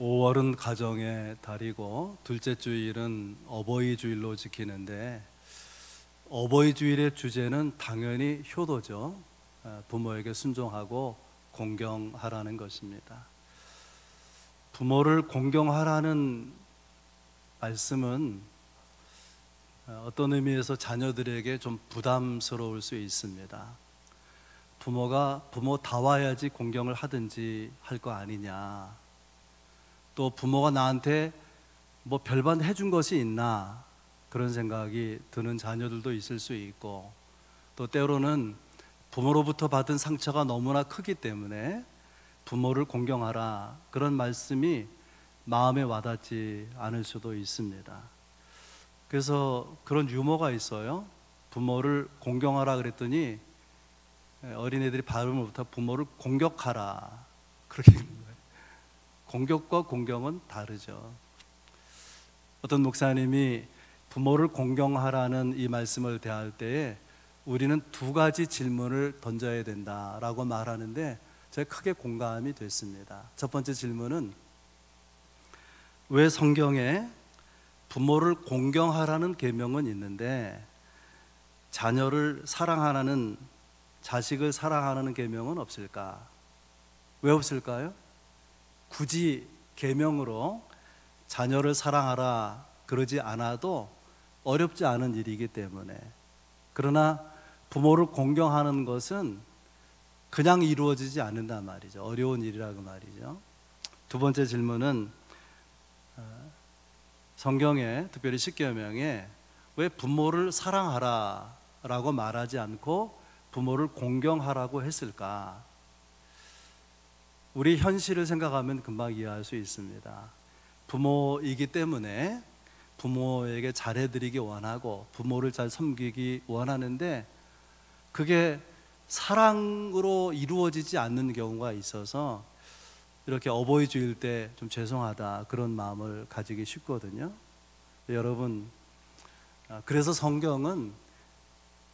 5월은 가정의 달이고 둘째 주일은 어버이 주일로 지키는데, 어버이 주일의 주제는 당연히 효도죠. 부모에게 순종하고 공경하라는 것입니다. 부모를 공경하라는 말씀은 어떤 의미에서 자녀들에게 좀 부담스러울 수 있습니다. 부모가 부모다워야지 공경을 하든지 할 거 아니냐, 또 부모가 나한테 뭐 별반 해준 것이 있나, 그런 생각이 드는 자녀들도 있을 수 있고, 또 때로는 부모로부터 받은 상처가 너무나 크기 때문에 부모를 공경하라, 그런 말씀이 마음에 와닿지 않을 수도 있습니다. 그래서 그런 유머가 있어요. 부모를 공경하라 그랬더니 어린애들이 발음을 못하고 부모를 공격하라, 그렇게 읽는 거예요. 공격과 공경은 다르죠. 어떤 목사님이 부모를 공경하라는 이 말씀을 대할 때에 우리는 두 가지 질문을 던져야 된다라고 말하는데, 제가 크게 공감이 됐습니다. 첫 번째 질문은, 왜 성경에 부모를 공경하라는 계명은 있는데 자녀를 사랑하라는, 자식을 사랑하라는 계명은 없을까? 왜 없을까요? 굳이 계명으로 자녀를 사랑하라 그러지 않아도 어렵지 않은 일이기 때문에. 그러나 부모를 공경하는 것은 그냥 이루어지지 않는단 말이죠. 어려운 일이라고 말이죠. 두 번째 질문은, 성경에 특별히 십계명에 왜 부모를 사랑하라 라고 말하지 않고 부모를 공경하라고 했을까? 우리 현실을 생각하면 금방 이해할 수 있습니다. 부모이기 때문에 부모에게 잘해드리기 원하고 부모를 잘 섬기기 원하는데, 그게 사랑으로 이루어지지 않는 경우가 있어서 이렇게 어버이 주일 때 좀 죄송하다, 그런 마음을 가지기 쉽거든요. 여러분, 그래서 성경은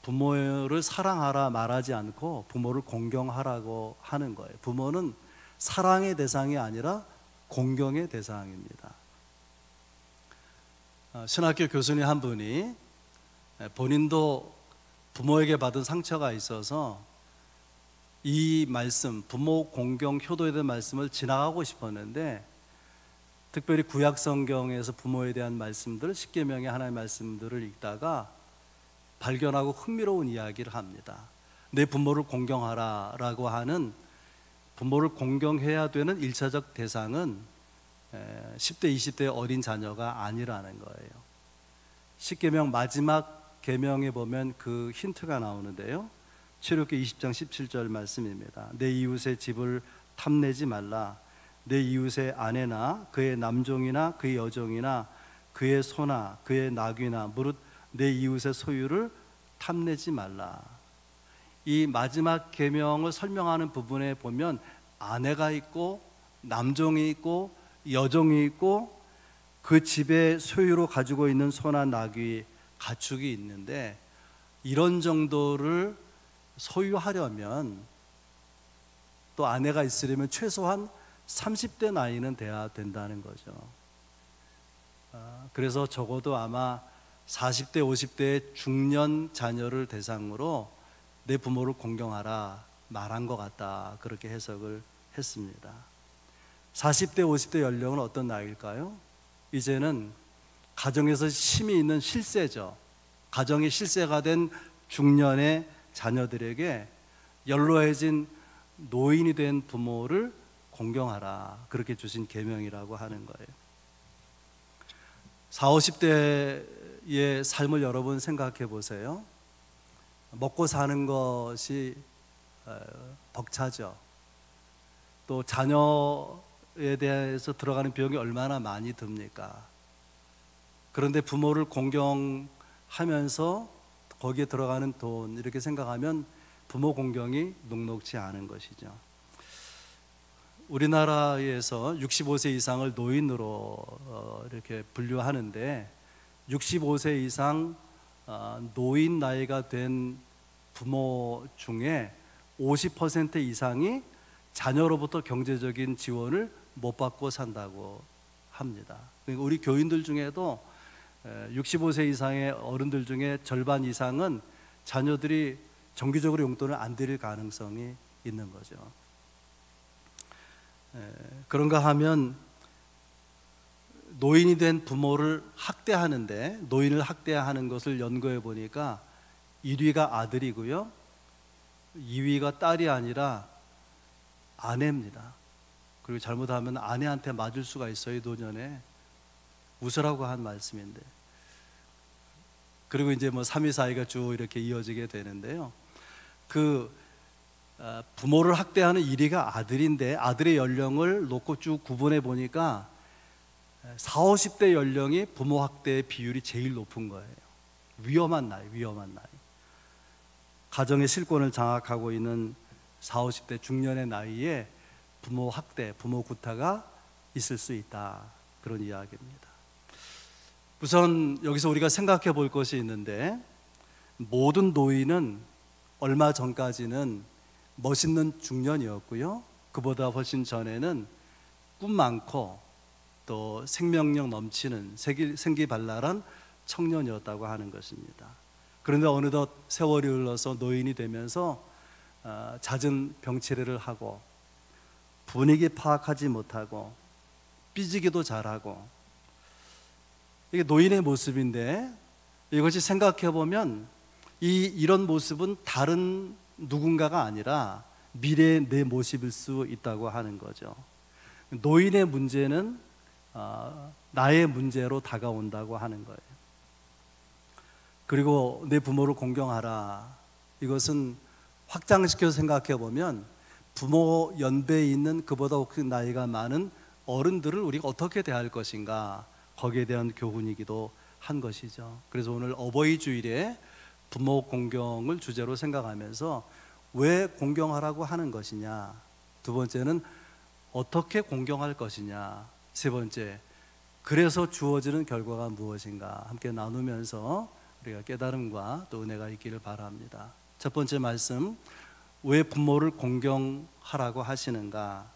부모를 사랑하라 말하지 않고 부모를 공경하라고 하는 거예요. 부모는 사랑의 대상이 아니라 공경의 대상입니다. 신학교 교수님 한 분이 본인도 부모에게 받은 상처가 있어서 이 말씀, 부모 공경 효도에 대한 말씀을 지나가고 싶었는데, 특별히 구약 성경에서 부모에 대한 말씀들, 십계명의 하나의 말씀들을 읽다가 발견하고 흥미로운 이야기를 합니다. 내 부모를 공경하라 라고 하는, 부모를 공경해야 되는 1차적 대상은 10대, 20대 어린 자녀가 아니라는 거예요. 십계명 마지막 계명에 보면 그 힌트가 나오는데요. 출애굽기 20장 17절 말씀입니다. 내 이웃의 집을 탐내지 말라. 내 이웃의 아내나 그의 남종이나 그의 여종이나 그의 소나 그의 나귀나 무릇 내 이웃의 소유를 탐내지 말라. 이 마지막 계명을 설명하는 부분에 보면 아내가 있고 남종이 있고 여종이 있고 그 집의 소유로 가지고 있는 소나 나귀, 가축이 있는데, 이런 정도를 소유하려면, 또 아내가 있으려면 최소한 30대 나이는 돼야 된다는 거죠. 그래서 적어도 아마 40대, 50대의 중년 자녀를 대상으로 내 부모를 공경하라 말한 것 같다, 그렇게 해석을 했습니다. 40대, 50대 연령은 어떤 나이일까요? 이제는 가정에서 힘이 있는 실세죠. 가정이 실세가 된 중년의 자녀들에게 연로해진 노인이 된 부모를 공경하라, 그렇게 주신 계명이라고 하는 거예요. 40, 50대의 삶을 여러분 생각해 보세요. 먹고 사는 것이 벅차죠. 또 자녀에 대해서 들어가는 비용이 얼마나 많이 듭니까? 그런데 부모를 공경하면서 거기에 들어가는 돈, 이렇게 생각하면 부모 공경이 녹록지 않은 것이죠. 우리나라에서 65세 이상을 노인으로 이렇게 분류하는데, 65세 이상 노인 나이가 된 부모 중에 50% 이상이 자녀로부터 경제적인 지원을 못 받고 산다고 합니다. 그러니까 우리 교인들 중에도 65세 이상의 어른들 중에 절반 이상은 자녀들이 정기적으로 용돈을 안 드릴 가능성이 있는 거죠. 그런가 하면 노인이 된 부모를 학대하는데, 노인을 학대하는 것을 연구해 보니까 1위가 아들이고요, 2위가 딸이 아니라 아내입니다. 그리고 잘못하면 아내한테 맞을 수가 있어요. 노년에 웃으라고 한 말씀인데. 그리고 이제 뭐 3위, 4위가 쭉 이렇게 이어지게 되는데요. 부모를 학대하는 1위가 아들인데, 아들의 연령을 놓고 쭉 구분해 보니까 40, 50대 연령이 부모 학대의 비율이 제일 높은 거예요. 위험한 나이. 가정의 실권을 장악하고 있는 40, 50대 중년의 나이에 부모 학대, 부모 구타가 있을 수 있다, 그런 이야기입니다. 우선 여기서 우리가 생각해 볼 것이 있는데, 모든 노인은 얼마 전까지는 멋있는 중년이었고요, 그보다 훨씬 전에는 꿈 많고 또 생명력 넘치는 생기발랄한 청년이었다고 하는 것입니다. 그런데 어느덧 세월이 흘러서 노인이 되면서 잦은 병치레를 하고 분위기 파악하지 못하고 삐지기도 잘하고, 이게 노인의 모습인데, 이것이 생각해 보면 이런 모습은 다른 누군가가 아니라 미래의 내 모습일 수 있다고 하는 거죠. 노인의 문제는 나의 문제로 다가온다고 하는 거예요. 그리고 내 부모를 공경하라, 이것은 확장시켜서 생각해 보면 부모 연배에 있는 그보다 혹시 나이가 많은 어른들을 우리가 어떻게 대할 것인가, 거기에 대한 교훈이기도 한 것이죠. 그래서 오늘 어버이 주일에 부모 공경을 주제로 생각하면서 왜 공경하라고 하는 것이냐, 두 번째는 어떻게 공경할 것이냐, 세 번째 그래서 주어지는 결과가 무엇인가 함께 나누면서 우리가 깨달음과 또 은혜가 있기를 바랍니다. 첫 번째 말씀, 왜 부모를 공경하라고 하시는가?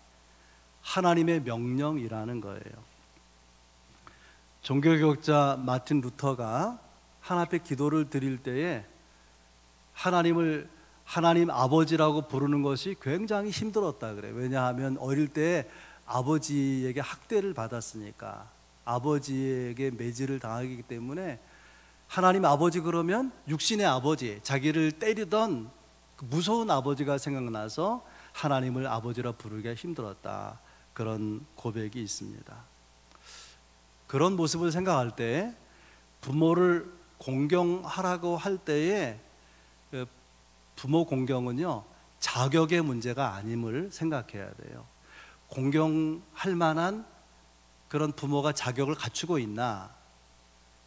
하나님의 명령이라는 거예요. 종교개혁자 마틴 루터가 하나님 앞에 기도를 드릴 때에 하나님 아버지라고 부르는 것이 굉장히 힘들었다 그래요. 왜냐하면 어릴 때 아버지에게 학대를 받았으니까, 아버지에게 매질을 당하기 때문에 하나님 아버지 그러면 육신의 아버지, 자기를 때리던 그 무서운 아버지가 생각나서 하나님을 아버지라 부르기가 힘들었다, 그런 고백이 있습니다. 그런 모습을 생각할 때 부모를 공경하라고 할 때에 부모 공경은요, 자격의 문제가 아님을 생각해야 돼요. 공경할 만한 그런 부모가 자격을 갖추고 있나,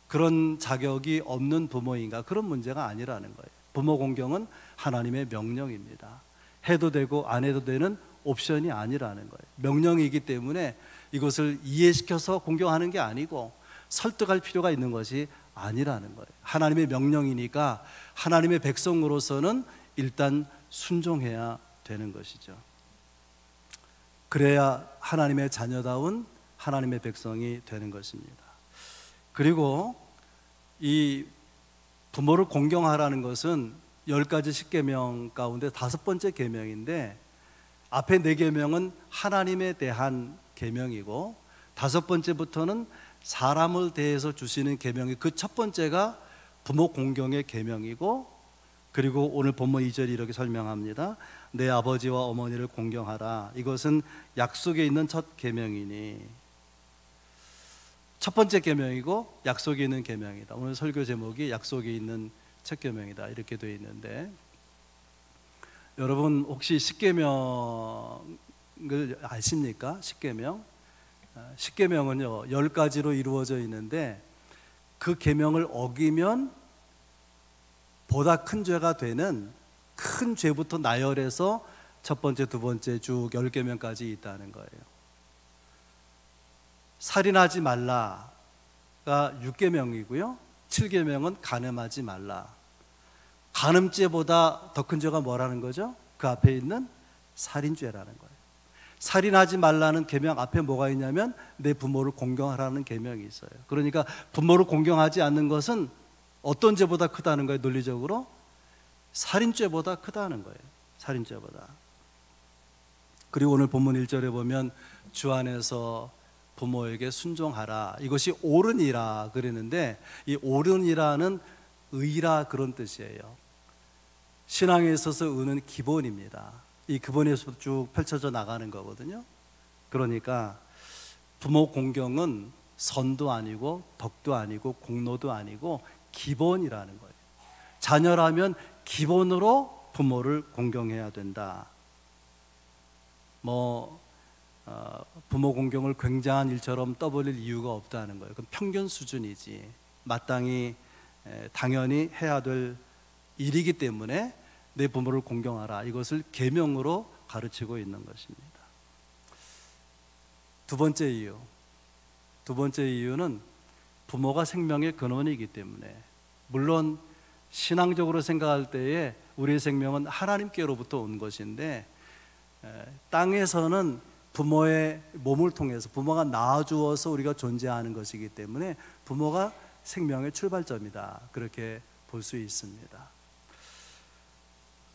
그런 자격이 없는 부모인가, 그런 문제가 아니라는 거예요. 부모 공경은 하나님의 명령입니다. 해도 되고 안 해도 되는 옵션이 아니라는 거예요. 명령이기 때문에 이것을 이해시켜서 공경하는 게 아니고 설득할 필요가 있는 것이 아니라는 거예요. 하나님의 명령이니까 하나님의 백성으로서는 일단 순종해야 되는 것이죠. 그래야 하나님의 자녀다운 하나님의 백성이 되는 것입니다. 그리고 이 부모를 공경하라는 것은 10가지 십계명 가운데 5번째 계명인데, 앞에 4계명은 하나님에 대한 계명이고 5번째부터는 사람을 대해서 주시는 계명이, 그 첫 번째가 부모 공경의 계명이고, 그리고 오늘 본문 2절이 이렇게 설명합니다. 내 아버지와 어머니를 공경하라. 이것은 약속에 있는 첫 계명이니, 첫 번째 계명이고 약속에 있는 계명이다. 오늘 설교 제목이 약속에 있는 첫 계명이다, 이렇게 되어 있는데, 여러분 혹시 십계명을 아십니까? 십계명? 십계명은요 10가지로 이루어져 있는데, 그 계명을 어기면 보다 큰 죄가 되는 큰 죄부터 나열해서 첫 번째, 두 번째 쭉 10계명까지 있다는 거예요. 살인하지 말라가 6계명이고요 7계명은 간음하지 말라. 간음죄보다 더 큰 죄가 뭐라는 거죠? 그 앞에 있는 살인죄라는 거예요. 살인하지 말라는 계명 앞에 뭐가 있냐면 내 부모를 공경하라는 계명이 있어요. 그러니까 부모를 공경하지 않는 것은 어떤 죄보다 크다는 거예요. 논리적으로 살인죄보다 크다는 거예요. 살인죄보다. 그리고 오늘 본문 1절에 보면 주 안에서 부모에게 순종하라, 이것이 옳으니라 그랬는데, 이 옳으니라는 의라 그런 뜻이에요. 신앙에 있어서 의는 기본입니다. 이 기본에서 쭉 펼쳐져 나가는 거거든요. 그러니까 부모 공경은 선도 아니고 덕도 아니고 공로도 아니고 기본이라는 거예요. 자녀라면 기본으로 부모를 공경해야 된다. 부모 공경을 굉장한 일처럼 떠벌릴 이유가 없다는 거예요. 그건 평균 수준이지, 마땅히 당연히 해야 될 일이기 때문에 내 부모를 공경하라, 이것을 계명으로 가르치고 있는 것입니다. 두 번째 이유는 부모가 생명의 근원이기 때문에, 물론 신앙적으로 생각할 때에 우리의 생명은 하나님께로부터 온 것인데, 땅에서는 부모의 몸을 통해서 부모가 낳아주어서 우리가 존재하는 것이기 때문에 부모가 생명의 출발점이다, 그렇게 볼 수 있습니다.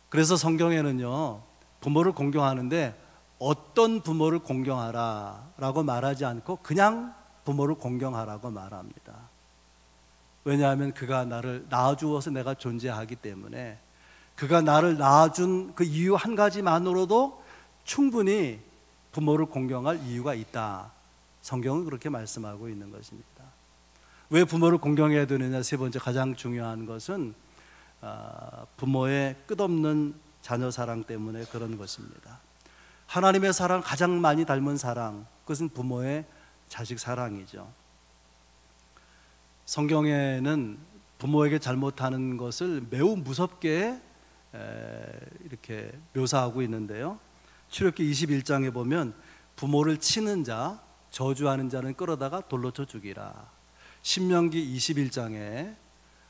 그래서 성경에는요, 부모를 공경하는데 어떤 부모를 공경하라 라고 말하지 않고 그냥 부모를 공경하라고 말합니다. 왜냐하면 그가 나를 낳아주어서 내가 존재하기 때문에, 그가 나를 낳아준 그 이유 한 가지만으로도 충분히 부모를 공경할 이유가 있다. 성경은 그렇게 말씀하고 있는 것입니다. 왜 부모를 공경해야 되느냐? 세 번째, 가장 중요한 것은 부모의 끝없는 자녀 사랑 때문에 그런 것입니다. 하나님의 사랑, 가장 많이 닮은 사랑, 그것은 부모의 자식 사랑이죠. 성경에는 부모에게 잘못하는 것을 매우 무섭게 이렇게 묘사하고 있는데요, 출애굽기 21장에 보면 부모를 치는 자, 저주하는 자는 끌어다가 돌로 쳐 죽이라. 신명기 21장에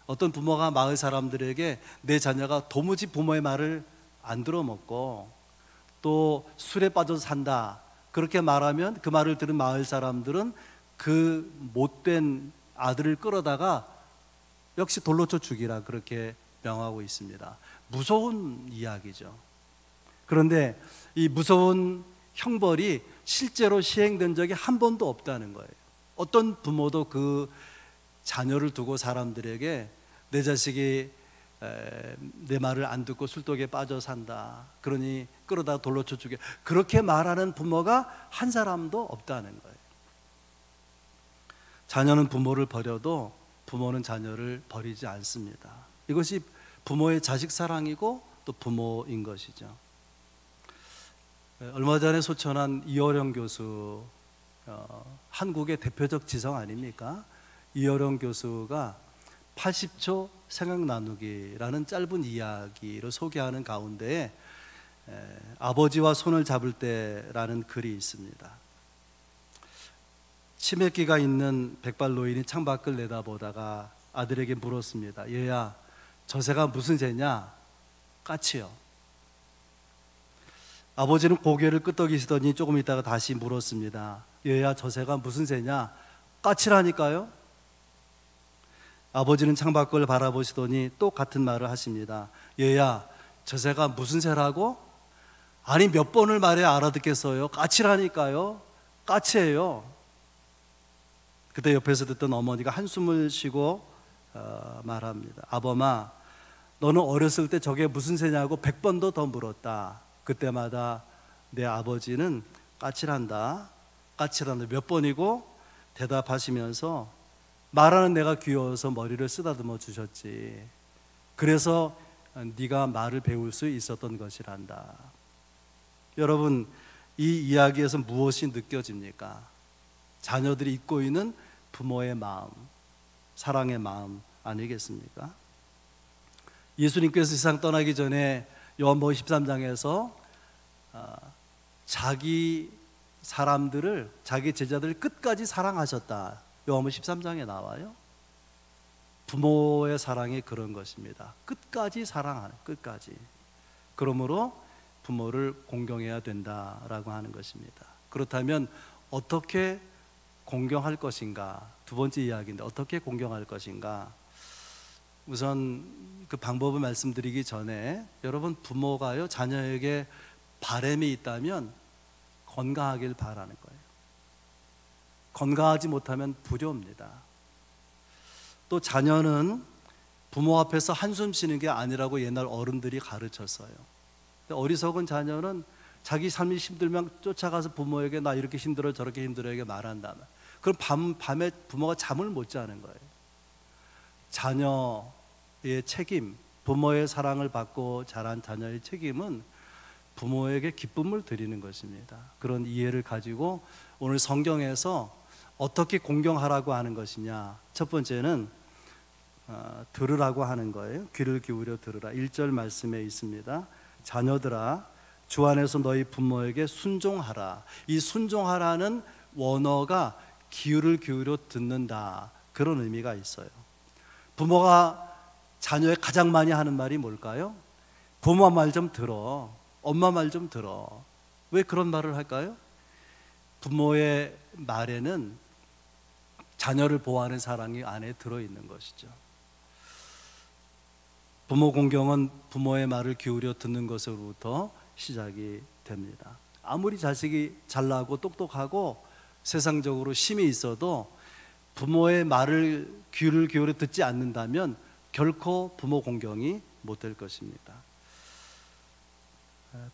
어떤 부모가 마을 사람들에게 내 자녀가 도무지 부모의 말을 안 들어먹고 또 술에 빠져서 산다, 그렇게 말하면 그 말을 들은 마을 사람들은 그 못된 아들을 끌어다가 역시 돌로 쳐 죽이라, 그렇게 명하고 있습니다. 무서운 이야기죠. 그런데 이 무서운 형벌이 실제로 시행된 적이 한 번도 없다는 거예요. 어떤 부모도 그 자녀를 두고 사람들에게 내 자식이 내 말을 안 듣고 술독에 빠져 산다, 그러니 끌어다 돌로 쳐 죽여, 그렇게 말하는 부모가 한 사람도 없다는 거예요. 자녀는 부모를 버려도 부모는 자녀를 버리지 않습니다. 이것이 부모의 자식 사랑이고 또 부모인 것이죠. 얼마 전에 소천한 이어령 교수, 한국의 대표적 지성 아닙니까? 이어령 교수가 80초 생각 나누기라는 짧은 이야기를 소개하는 가운데 아버지와 손을 잡을 때라는 글이 있습니다. 치매기가 있는 백발 노인이 창밖을 내다보다가 아들에게 물었습니다. 얘야, 저 새가 무슨 새냐? 까치요. 아버지는 고개를 끄덕이시더니 조금 있다가 다시 물었습니다. 얘야, 저 새가 무슨 새냐? 까치라니까요. 아버지는 창밖을 바라보시더니 또 같은 말을 하십니다. 얘야, 저 새가 무슨 새라고? 아니, 몇 번을 말해야 알아듣겠어요. 까치라니까요. 까치예요. 그때 옆에서 듣던 어머니가 한숨을 쉬고 말합니다. 아범아, 너는 어렸을 때 저게 무슨 새냐고 100번도 더 물었다. 그때마다 내 아버지는 까칠한다, 까칠한다 몇 번이고 대답하시면서 말하는 내가 귀여워서 머리를 쓰다듬어 주셨지. 그래서 네가 말을 배울 수 있었던 것이란다. 여러분, 이 이야기에서 무엇이 느껴집니까? 자녀들이 잊고 있는 부모의 마음, 사랑의 마음 아니겠습니까? 예수님께서 세상 떠나기 전에 요한복음 13장에서 자기 사람들을, 자기 제자들을 끝까지 사랑하셨다, 요한복음 13장에 나와요. 부모의 사랑이 그런 것입니다. 끝까지 사랑하는, 끝까지. 그러므로 부모를 공경해야 된다라고 하는 것입니다. 그렇다면 어떻게 공경할 것인가? 두 번째 이야기인데 어떻게 공경할 것인가? 우선 그 방법을 말씀드리기 전에 여러분 부모가요 자녀에게 바람이 있다면 건강하길 바라는 거예요. 건강하지 못하면 불효입니다. 또 자녀는 부모 앞에서 한숨 쉬는 게 아니라고 옛날 어른들이 가르쳤어요. 어리석은 자녀는 자기 삶이 힘들면 쫓아가서 부모에게 나 이렇게 힘들어 저렇게 힘들어 이렇게 말한다. 그럼 밤에 부모가 잠을 못 자는 거예요. 자녀의 책임, 부모의 사랑을 받고 자란 자녀의 책임은 부모에게 기쁨을 드리는 것입니다. 그런 이해를 가지고 오늘 성경에서 어떻게 공경하라고 하는 것이냐. 첫 번째는 들으라고 하는 거예요. 귀를 기울여 들으라. 1절 말씀에 있습니다. 자녀들아 주 안에서 너희 부모에게 순종하라. 이 순종하라는 원어가 귀를 기울여 듣는다, 그런 의미가 있어요. 부모가 자녀에 가장 많이 하는 말이 뭘까요? 부모 말 좀 들어, 엄마 말 좀 들어. 왜 그런 말을 할까요? 부모의 말에는 자녀를 보호하는 사랑이 안에 들어있는 것이죠. 부모 공경은 부모의 말을 기울여 듣는 것으로부터 시작이 됩니다. 아무리 자식이 잘나고 똑똑하고 세상적으로 힘이 있어도 부모의 말을 귀를 기울여 듣지 않는다면 결코 부모 공경이 못 될 것입니다.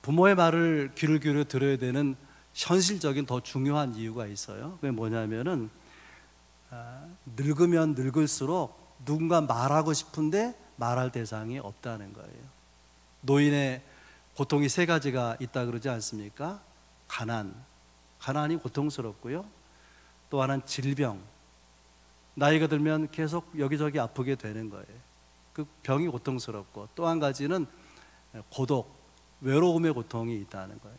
부모의 말을 귀를 기울여 들어야 되는 현실적인 더 중요한 이유가 있어요. 그게 뭐냐면은 늙으면 늙을수록 누군가 말하고 싶은데 말할 대상이 없다는 거예요. 노인의 고통이 세 가지가 있다 그러지 않습니까? 가난이 고통스럽고요. 또 하나는 질병, 나이가 들면 계속 여기저기 아프게 되는 거예요. 그 병이 고통스럽고, 또 한 가지는 고독, 외로움의 고통이 있다는 거예요.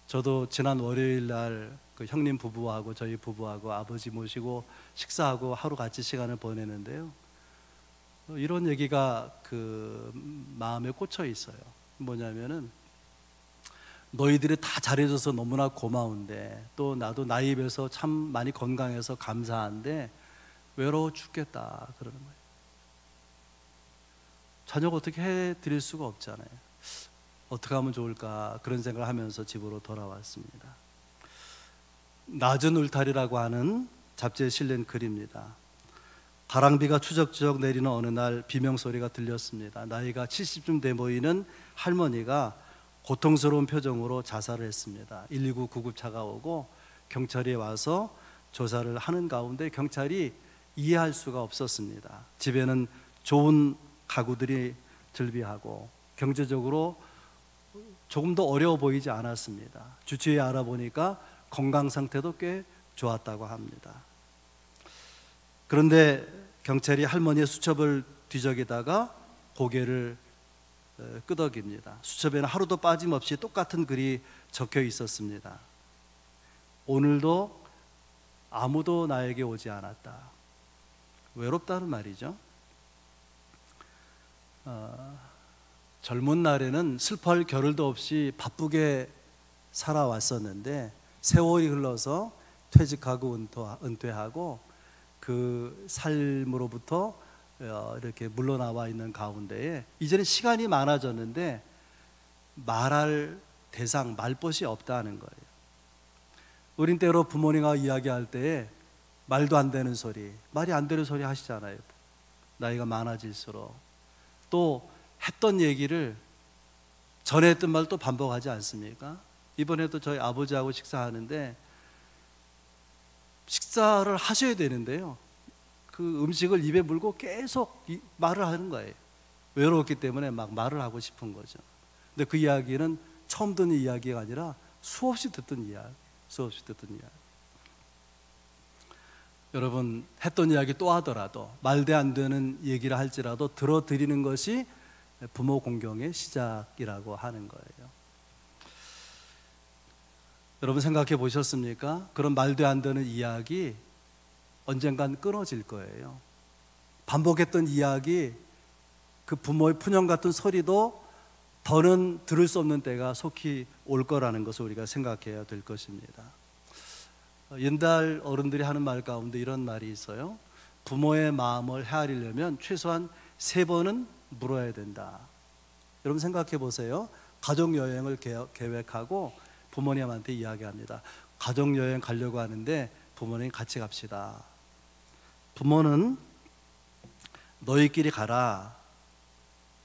저도 지난 월요일 날 그 형님 부부하고 저희 부부하고 아버지 모시고 식사하고 하루 같이 시간을 보내는데요, 이런 얘기가 그 마음에 꽂혀 있어요. 뭐냐면은 너희들이 다 잘해줘서 너무나 고마운데, 또 나도 나이 들어서 참 많이 건강해서 감사한데 외로워 죽겠다 그러는 거예요. 자녀가 어떻게 해드릴 수가 없잖아요. 어떻게 하면 좋을까 그런 생각을 하면서 집으로 돌아왔습니다. 낮은 울타리라고 하는 잡지에 실린 글입니다. 가랑비가 추적추적 내리는 어느 날 비명소리가 들렸습니다. 나이가 70쯤 돼 보이는 할머니가 고통스러운 표정으로 자살을 했습니다. 119 구급차가 오고 경찰이 와서 조사를 하는 가운데 경찰이 이해할 수가 없었습니다. 집에는 좋은 가구들이 즐비하고 경제적으로 조금 더 어려워 보이지 않았습니다. 주치의에 알아보니까 건강 상태도 꽤 좋았다고 합니다. 그런데 경찰이 할머니의 수첩을 뒤적이다가 고개를 끄덕입니다. 수첩에는 하루도 빠짐없이 똑같은 글이 적혀 있었습니다. 오늘도 아무도 나에게 오지 않았다. 외롭다는 말이죠. 젊은 날에는 슬퍼할 겨를도 없이 바쁘게 살아왔었는데 세월이 흘러서 퇴직하고 은퇴하고 그 삶으로부터 이렇게 물러나와 있는 가운데에 이제는 시간이 많아졌는데 말할 대상, 말벗이 없다는 거예요. 어린 때로 부모님과 이야기할 때에 말도 안 되는 소리, 말이 안 되는 소리 하시잖아요. 나이가 많아질수록. 또 했던 얘기를 전에 했던 말 또 반복하지 않습니까? 이번에도 저희 아버지하고 식사하는데 식사를 하셔야 되는데요, 그 음식을 입에 물고 계속 말을 하는 거예요. 외로웠기 때문에 막 말을 하고 싶은 거죠. 근데 그 이야기는 처음 듣는 이야기가 아니라 수없이 듣던 이야기. 여러분, 했던 이야기 또 하더라도 말대 안 되는 얘기를 할지라도 들어드리는 것이 부모 공경의 시작이라고 하는 거예요. 여러분 생각해 보셨습니까? 그런 말도 안 되는 이야기 언젠간 끊어질 거예요. 반복했던 이야기, 그 부모의 푸념 같은 소리도 더는 들을 수 없는 때가 속히 올 거라는 것을 우리가 생각해야 될 것입니다. 옛날 어른들이 하는 말 가운데 이런 말이 있어요. 부모의 마음을 헤아리려면 최소한 3번은 물어야 된다. 여러분 생각해 보세요. 가족여행을 계획하고 부모님한테 이야기합니다. 가족여행 가려고 하는데 부모님 같이 갑시다. 부모는 너희끼리 가라,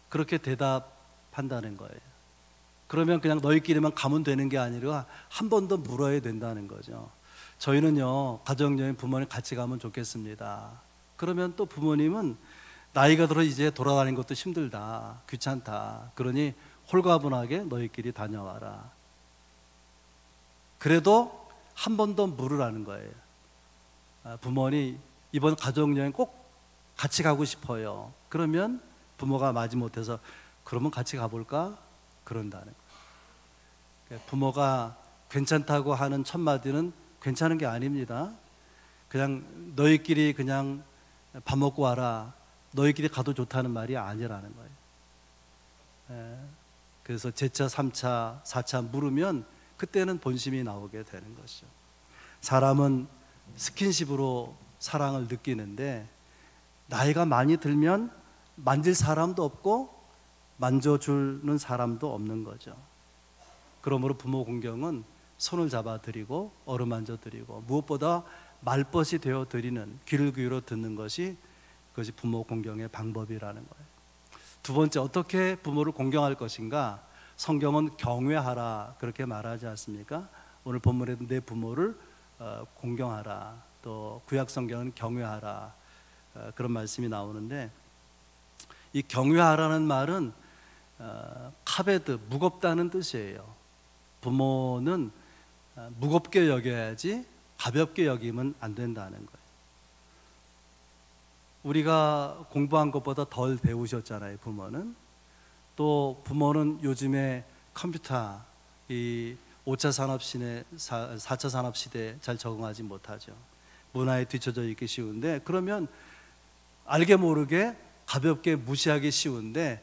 그렇게 대답한다는 거예요. 그러면 그냥 너희끼리만 가면 되는 게 아니라 한 번 더 물어야 된다는 거죠. 저희는요, 가족여행 부모님 같이 가면 좋겠습니다. 그러면 또 부모님은 나이가 들어 이제 돌아다니는 것도 힘들다, 귀찮다, 그러니 홀가분하게 너희끼리 다녀와라. 그래도 한 번 더 물으라는 거예요. 부모님 이번 가족여행 꼭 같이 가고 싶어요. 그러면 부모가 마지못해서 그러면 같이 가볼까? 그런다는 거예요. 부모가 괜찮다고 하는 첫 마디는 괜찮은 게 아닙니다. 그냥 너희끼리 그냥 밥 먹고 와라, 너희끼리 가도 좋다는 말이 아니라는 거예요. 그래서 제차, 3차, 4차 물으면 그때는 본심이 나오게 되는 것이죠. 사람은 스킨십으로 사랑을 느끼는데 나이가 많이 들면 만질 사람도 없고 만져주는 사람도 없는 거죠. 그러므로 부모 공경은 손을 잡아드리고 어루만져드리고 무엇보다 말벗이 되어드리는, 귀를 기울여 듣는 것이, 그것이 부모 공경의 방법이라는 거예요. 두 번째, 어떻게 부모를 공경할 것인가? 성경은 경외하라 그렇게 말하지 않습니까? 오늘 본문에도 내 부모를 공경하라, 또 구약 성경은 경외하라, 그런 말씀이 나오는데, 이 경외하라는 말은 카베드, 무겁다는 뜻이에요. 부모는 무겁게 여겨야지 가볍게 여기면 안 된다는 거예요. 우리가 공부한 것보다 덜 배우셨잖아요, 부모는. 또 부모는 요즘에 컴퓨터, 이 5차 산업시대, 4차 산업시대에 잘 적응하지 못하죠. 문화에 뒤처져 있기 쉬운데, 그러면 알게 모르게 가볍게 무시하기 쉬운데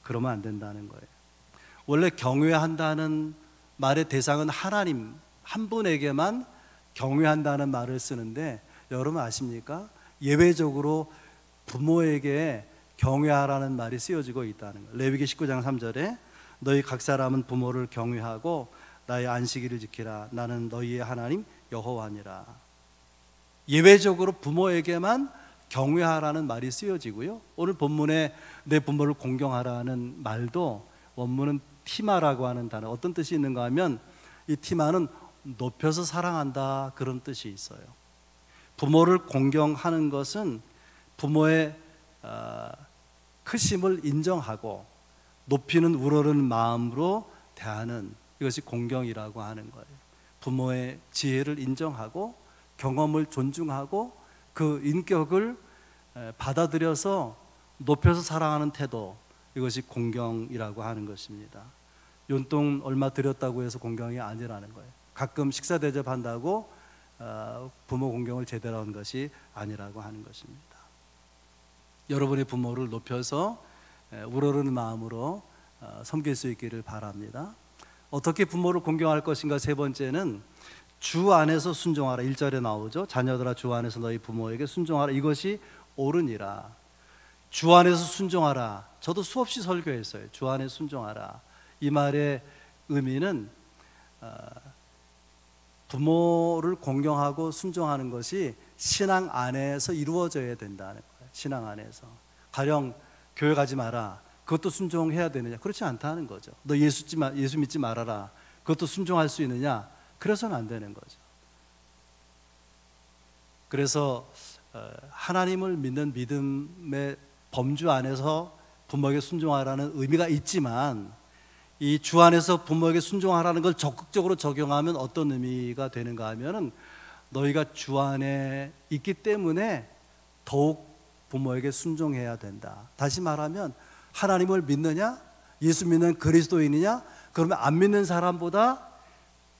그러면 안 된다는 거예요. 원래 경외한다는 말의 대상은 하나님 한 분에게만 경외한다는 말을 쓰는데, 여러분 아십니까? 예외적으로 부모에게 경외하라는 말이 쓰여지고 있다는 거예요. 레위기 19장 3절에 너희 각 사람은 부모를 경외하고 나의 안식일을 지키라, 나는 너희의 하나님 여호와니라. 예외적으로 부모에게만 경외하라는 말이 쓰여지고요, 오늘 본문에 내 부모를 공경하라는 말도 원문은 티마라고 하는 단어, 어떤 뜻이 있는가 하면 이 티마는 높여서 사랑한다, 그런 뜻이 있어요. 부모를 공경하는 것은 부모의 크심을 인정하고 높이는 우러르는 마음으로 대하는, 이것이 공경이라고 하는 거예요. 부모의 지혜를 인정하고 경험을 존중하고 그 인격을 받아들여서 높여서 사랑하는 태도, 이것이 공경이라고 하는 것입니다. 용돈 얼마 드렸다고 해서 공경이 아니라는 거예요. 가끔 식사 대접한다고 부모 공경을 제대로 하는 것이 아니라고 하는 것입니다. 여러분의 부모를 높여서 우러르는 마음으로 섬길 수 있기를 바랍니다. 어떻게 부모를 공경할 것인가? 세 번째는 주 안에서 순종하라. 1절에 나오죠. 자녀들아 주 안에서 너희 부모에게 순종하라, 이것이 옳으니라. 주 안에서 순종하라. 저도 수없이 설교했어요. 주 안에 순종하라. 이 말의 의미는 부모를 공경하고 순종하는 것이 신앙 안에서 이루어져야 된다는 거예요. 신앙 안에서. 가령 교회 가지 마라, 그것도 순종해야 되느냐? 그렇지 않다는 거죠. 너 예수 믿지 말아라, 그것도 순종할 수 있느냐? 그래서는 안 되는 거죠. 그래서 하나님을 믿는 믿음의 범주 안에서 부모에게 순종하라는 의미가 있지만, 이 주 안에서 부모에게 순종하라는 걸 적극적으로 적용하면 어떤 의미가 되는가 하면은, 너희가 주 안에 있기 때문에 더욱 부모에게 순종해야 된다. 다시 말하면 하나님을 믿느냐, 예수 믿는 그리스도인이냐, 그러면 안 믿는 사람보다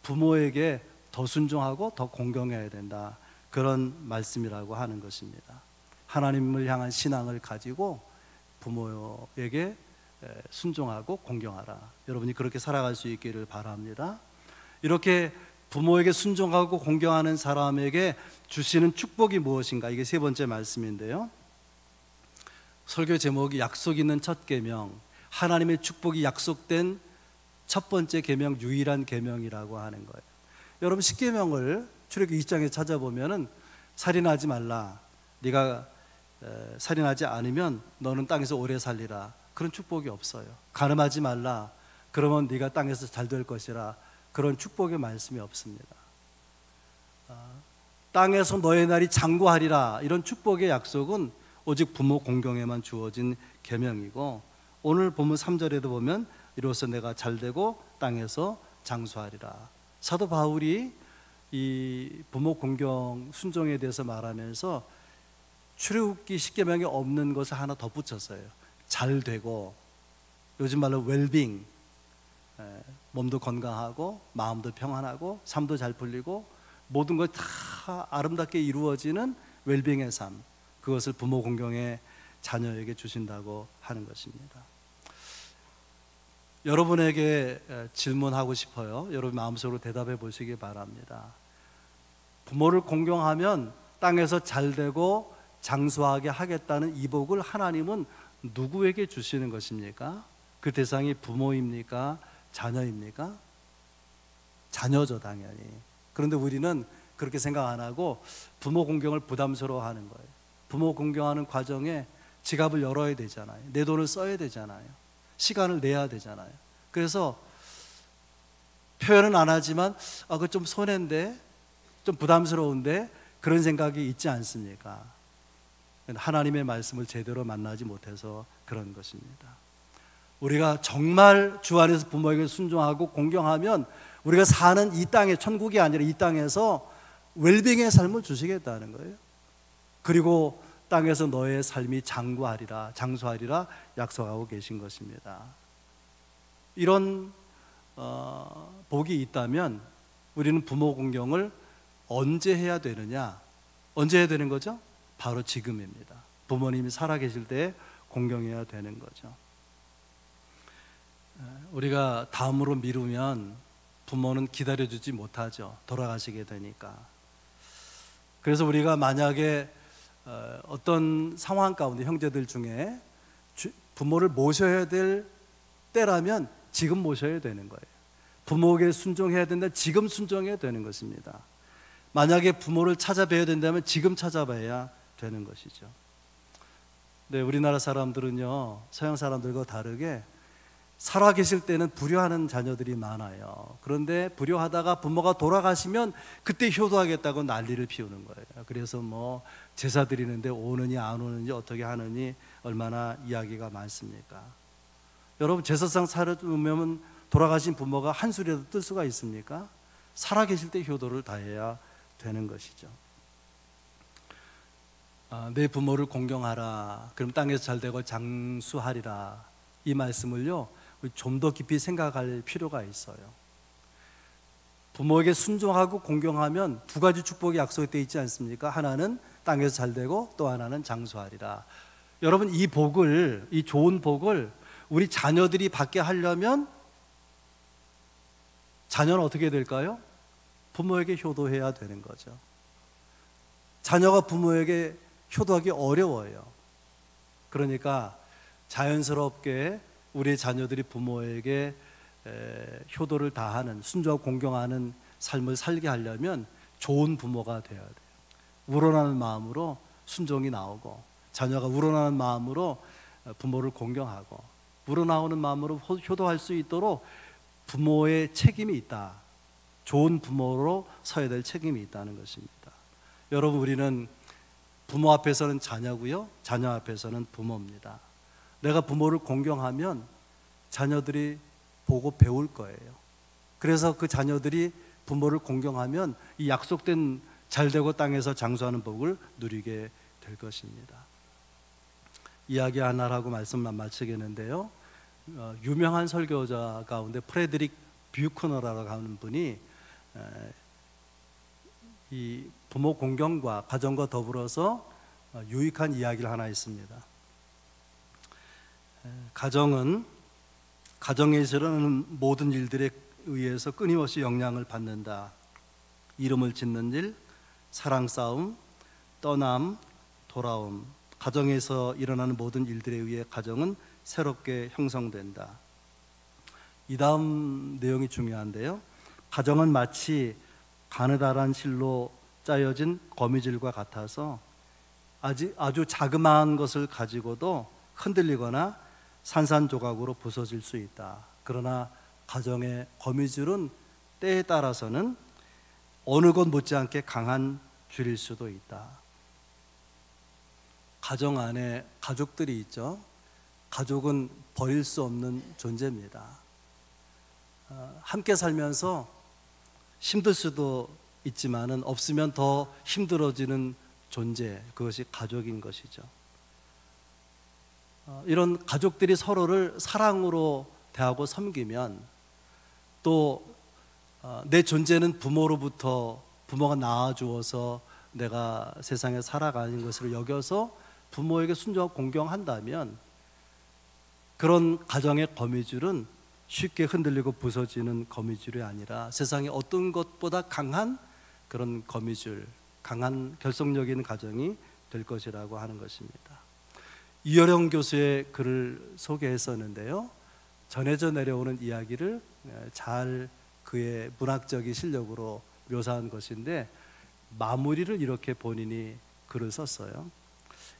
부모에게 더 순종하고 더 공경해야 된다, 그런 말씀이라고 하는 것입니다. 하나님을 향한 신앙을 가지고 부모에게 순종하고 공경하라. 여러분이 그렇게 살아갈 수 있기를 바랍니다. 이렇게 부모에게 순종하고 공경하는 사람에게 주시는 축복이 무엇인가? 이게 세 번째 말씀인데요. 설교 제목이 약속 있는 첫 계명, 하나님의 축복이 약속된 첫 번째 계명, 유일한 계명이라고 하는 거예요. 여러분, 십계명을 출애굽기 20장에 찾아보면은 살인하지 말라, 네가 살인하지 않으면 너는 땅에서 오래 살리라, 그런 축복이 없어요. 간음하지 말라, 그러면 네가 땅에서 잘 될 것이라, 그런 축복의 말씀이 없습니다. 땅에서 너의 날이 장구하리라, 이런 축복의 약속은 오직 부모 공경에만 주어진 계명이고, 오늘 본문 3절에도 보면 이로써 내가 잘되고 땅에서 장수하리라. 사도 바울이 이 부모 공경 순종에 대해서 말하면서 출애굽기 십계명에 없는 것을 하나 덧붙였어요. 잘되고, 요즘 말로 웰빙, 몸도 건강하고 마음도 평안하고 삶도 잘 풀리고 모든 것 다 아름답게 이루어지는 웰빙의 삶, 그것을 부모 공경의 자녀에게 주신다고 하는 것입니다. 여러분에게 질문하고 싶어요. 여러분 마음속으로 대답해 보시기 바랍니다. 부모를 공경하면 땅에서 잘되고 장수하게 하겠다는 이 복을 하나님은 누구에게 주시는 것입니까? 그 대상이 부모입니까? 자녀입니까? 자녀죠, 당연히. 그런데 우리는 그렇게 생각 안 하고 부모 공경을 부담스러워하는 거예요. 부모 공경하는 과정에 지갑을 열어야 되잖아요. 내 돈을 써야 되잖아요. 시간을 내야 되잖아요. 그래서 표현은 안 하지만 그거 좀 손해인데, 좀 부담스러운데, 그런 생각이 있지 않습니까? 하나님의 말씀을 제대로 만나지 못해서 그런 것입니다. 우리가 정말 주 안에서 부모에게 순종하고 공경하면 우리가 사는 이 땅에, 천국이 아니라 이 땅에서 웰빙의 삶을 주시겠다는 거예요. 그리고 땅에서 너의 삶이 장수하리라 약속하고 계신 것입니다. 이런 복이 있다면 우리는 부모 공경을 언제 해야 되느냐? 언제 해야 되는 거죠? 바로 지금입니다. 부모님이 살아계실 때 공경해야 되는 거죠. 우리가 다음으로 미루면 부모는 기다려주지 못하죠. 돌아가시게 되니까. 그래서 우리가 만약에 어떤 상황 가운데 형제들 중에 부모를 모셔야 될 때라면 지금 모셔야 되는 거예요. 부모에게 순종해야 된다, 지금 순종해야 되는 것입니다. 만약에 부모를 찾아뵈야 된다면 지금 찾아봐야 되는 것이죠. 네, 우리나라 사람들은요, 서양 사람들과 다르게 살아계실 때는 불효하는 자녀들이 많아요. 그런데 불효하다가 부모가 돌아가시면 그때 효도하겠다고 난리를 피우는 거예요. 그래서 뭐 제사 드리는데 오느니 안 오느니 어떻게 하느니 얼마나 이야기가 많습니까? 여러분, 제사상 차려주면 돌아가신 부모가 한 술이라도 뜰 수가 있습니까? 살아계실 때 효도를 다해야 되는 것이죠. 내 부모를 공경하라, 그럼 땅에서 잘되고 장수하리라, 이 말씀을요 좀 더 깊이 생각할 필요가 있어요. 부모에게 순종하고 공경하면 두 가지 축복이 약속되어 있지 않습니까? 하나는 땅에서 잘되고 또 하나는 장수하리라. 여러분, 이 복을, 이 좋은 복을 우리 자녀들이 받게 하려면 자녀는 어떻게 될까요? 부모에게 효도해야 되는 거죠. 자녀가 부모에게 효도하기 어려워요. 그러니까 자연스럽게 우리 자녀들이 부모에게 효도를 다하는, 순종하고 공경하는 삶을 살게 하려면 좋은 부모가 되어야 돼요. 우러나는 마음으로 순종이 나오고, 자녀가 우러나는 마음으로 부모를 공경하고, 우러나오는 마음으로 효도할 수 있도록 부모의 책임이 있다. 좋은 부모로 서야 될 책임이 있다는 것입니다. 여러분, 우리는 부모 앞에서는 자녀고요, 자녀 앞에서는 부모입니다. 내가 부모를 공경하면 자녀들이 보고 배울 거예요. 그래서 그 자녀들이 부모를 공경하면 이 약속된 잘되고 땅에서 장수하는 복을 누리게 될 것입니다. 이야기 하나를 하고 말씀만 마치겠는데요, 유명한 설교자 가운데 프레드릭 뷰크너라고 하는 분이 이 부모 공경과 가정과 더불어서 유익한 이야기를 하나 있습니다. 가정은 가정에서 일어나는 모든 일들에 의해서 끊임없이 영향을 받는다. 이름을 짓는 일, 사랑 싸움, 떠남, 돌아옴. 가정에서 일어나는 모든 일들에 의해 가정은 새롭게 형성된다. 이 다음 내용이 중요한데요. 가정은 마치 가느다란 실로 짜여진 거미줄과 같아서 아주 자그마한 것을 가지고도 흔들리거나 산산조각으로 부서질 수 있다. 그러나 가정의 거미줄은 때에 따라서는 어느 것 못지않게 강한 줄일 수도 있다. 가정 안에 가족들이 있죠. 가족은 버릴 수 없는 존재입니다. 함께 살면서 힘들 수도 있지만은 없으면 더 힘들어지는 존재, 그것이 가족인 것이죠. 이런 가족들이 서로를 사랑으로 대하고 섬기면 또 내 존재는 부모로부터 부모가 낳아주어서 내가 세상에 살아가는 것으로 여겨서 부모에게 순종하고 공경한다면 그런 가정의 거미줄은 쉽게 흔들리고 부서지는 거미줄이 아니라 세상에 어떤 것보다 강한 그런 거미줄, 강한 결속력 있는 가정이 될 것이라고 하는 것입니다. 이어령 교수의 글을 소개했었는데요. 전해져 내려오는 이야기를 잘 그의 문학적인 실력으로 묘사한 것인데 마무리를 이렇게 본인이 글을 썼어요.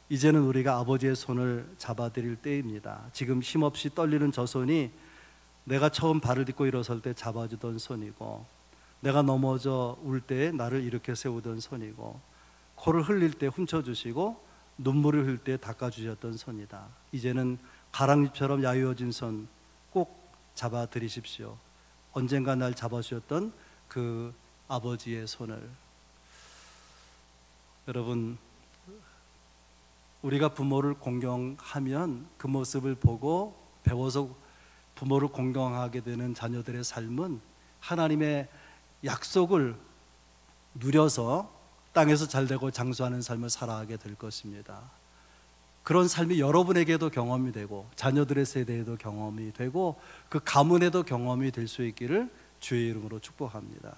이제는 우리가 아버지의 손을 잡아드릴 때입니다. 지금 힘없이 떨리는 저 손이 내가 처음 발을 딛고 일어설 때 잡아주던 손이고, 내가 넘어져 울 때 나를 일으켜 세우던 손이고, 코를 흘릴 때 훔쳐주시고 눈물을 흘릴 때 닦아주셨던 손이다. 이제는 가랑잎처럼 야유어진 손 꼭 잡아드리십시오. 언젠가 날 잡아주셨던 그 아버지의 손을. 여러분, 우리가 부모를 공경하면 그 모습을 보고 배워서 부모를 공경하게 되는 자녀들의 삶은 하나님의 약속을 누려서 땅에서 잘되고 장수하는 삶을 살아가게 될 것입니다. 그런 삶이 여러분에게도 경험이 되고 자녀들의 세대에도 경험이 되고 그 가문에도 경험이 될 수 있기를 주의 이름으로 축복합니다.